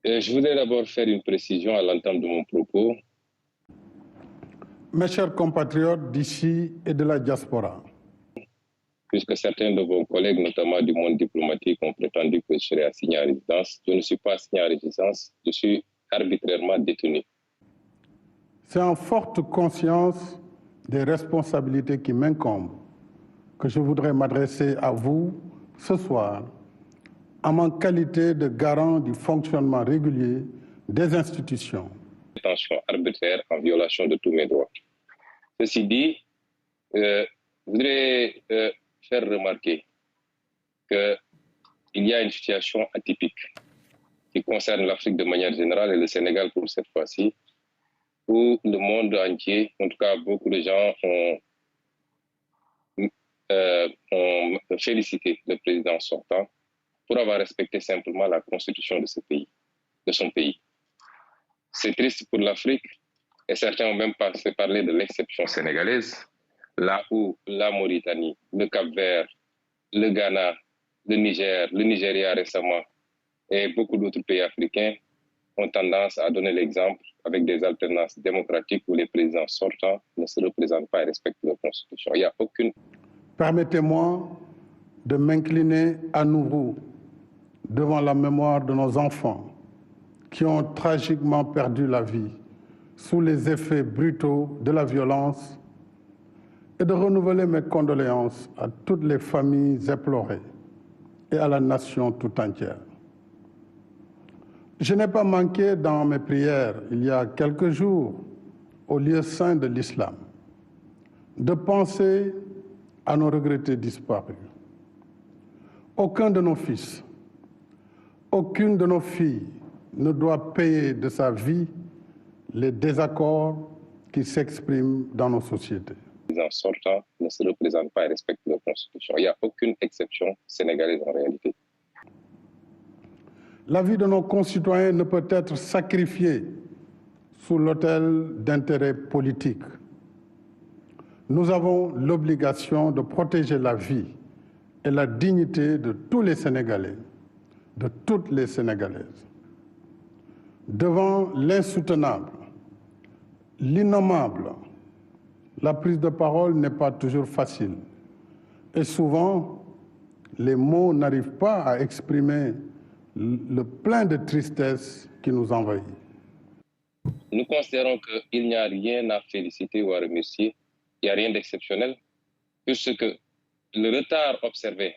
Je voudrais d'abord faire une précision à l'entame de mon propos. Mes chers compatriotes d'ici et de la diaspora, Puisque certains de vos collègues, notamment du monde diplomatique, ont prétendu que je serais assigné à résidence, je ne suis pas assigné à résidence, je suis arbitrairement détenu. c'est en forte conscience des responsabilités qui m'incombent que je voudrais m'adresser à vous ce soir en ma qualité de garant du fonctionnement régulier des institutions. Détention arbitraire en violation de tous mes droits. Ceci dit, je voudrais faire remarquer qu'il y a une situation atypique qui concerne l'Afrique de manière générale et le Sénégal pour cette fois-ci, où le monde entier, en tout cas beaucoup de gens ont félicité le président sortant pour avoir respecté simplement la constitution de ce pays, de son pays. C'est triste pour l'Afrique et certains ont même parlé de l'exception sénégalaise, là où la Mauritanie, le Cap-Vert, le Ghana, le Niger, le Nigeria récemment et beaucoup d'autres pays africains ont tendance à donner l'exemple avec des alternances démocratiques où les présidents sortants ne se représentent pas et respectent leur constitution. Il n'y a aucune... Permettez-moi de m'incliner à nouveau devant la mémoire de nos enfants qui ont tragiquement perdu la vie sous les effets brutaux de la violence et de renouveler mes condoléances à toutes les familles éplorées et à la nation tout entière. Je n'ai pas manqué dans mes prières, il y a quelques jours, au lieu saint de l'islam, de penser à nos regrettés disparus. Aucun de nos fils, aucune de nos filles ne doit payer de sa vie les désaccords qui s'expriment dans nos sociétés. Les présidents sortants ne se représentent pas et respectent leur constitution. Il n'y a aucune exception sénégalaise en réalité. La vie de nos concitoyens ne peut être sacrifiée sous l'autel d'intérêts politiques. Nous avons l'obligation de protéger la vie et la dignité de tous les Sénégalais, de toutes les Sénégalaises. Devant l'insoutenable, l'innommable, la prise de parole n'est pas toujours facile. Et souvent, les mots n'arrivent pas à exprimer le plein de tristesse qui nous envahit. Nous considérons qu'il n'y a rien à féliciter ou à remercier. Il n'y a rien d'exceptionnel, puisque le retard observé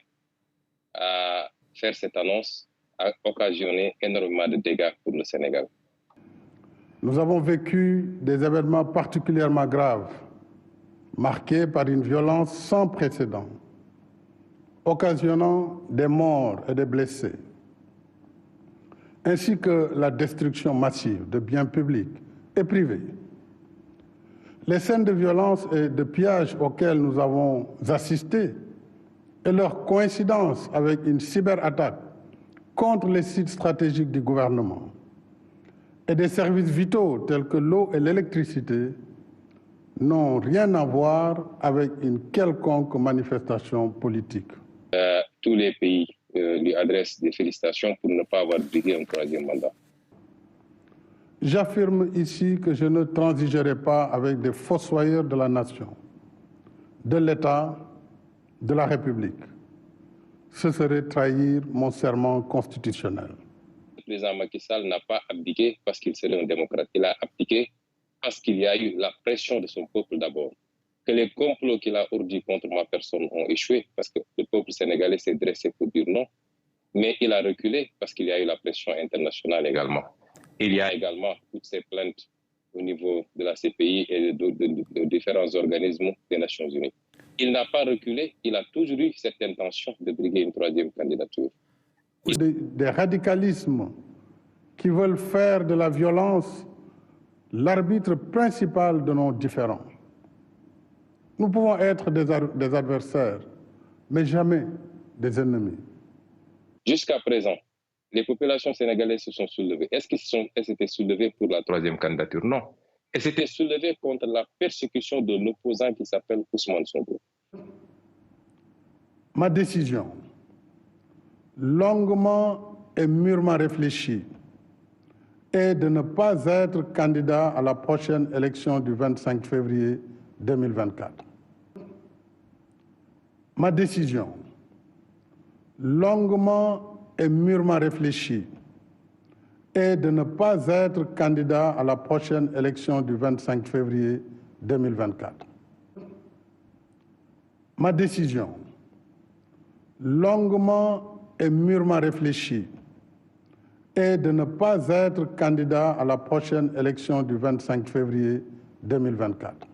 à faire cette annonce a occasionné énormément de dégâts pour le Sénégal. Nous avons vécu des événements particulièrement graves, marqués par une violence sans précédent, occasionnant des morts et des blessés, ainsi que la destruction massive de biens publics et privés. Les scènes de violence et de pillage auxquelles nous avons assisté et leur coïncidence avec une cyberattaque contre les sites stratégiques du gouvernement et des services vitaux tels que l'eau et l'électricité n'ont rien à voir avec une quelconque manifestation politique. Tous les pays lui adressent des félicitations pour ne pas avoir brigué un troisième mandat. J'affirme ici que je ne transigerai pas avec des fossoyeurs de la nation, de l'État, de la République. Ce serait trahir mon serment constitutionnel. Le président Macky Sall n'a pas abdiqué parce qu'il serait un démocrate. Il a abdiqué parce qu'il y a eu la pression de son peuple d'abord. Que les complots qu'il a ourdis contre ma personne ont échoué parce que le peuple sénégalais s'est dressé pour dire non. Mais il a reculé parce qu'il y a eu la pression internationale également. Il y a également toutes ces plaintes au niveau de la CPI et de différents organismes des Nations Unies. Il n'a pas reculé, il a toujours eu cette intention de briguer une troisième candidature. Des radicalismes qui veulent faire de la violence l'arbitre principal de nos différends. Nous pouvons être des adversaires, mais jamais des ennemis. Jusqu'à présent, les populations sénégalaises se sont soulevées. Est-ce qu'elles s'étaient soulevées pour la troisième candidature? Non. Elles s'étaient soulevées contre la persécution de l'opposant qui s'appelle Ousmane Sonko. Ma décision, longuement et mûrement réfléchie, est de ne pas être candidat à la prochaine élection du 25 février 2024. Ma décision, longuement et mûrement réfléchie, est de ne pas être candidat à la prochaine élection du 25 février 2024. Ma décision, longuement et mûrement réfléchie, est de ne pas être candidat à la prochaine élection du 25 février 2024.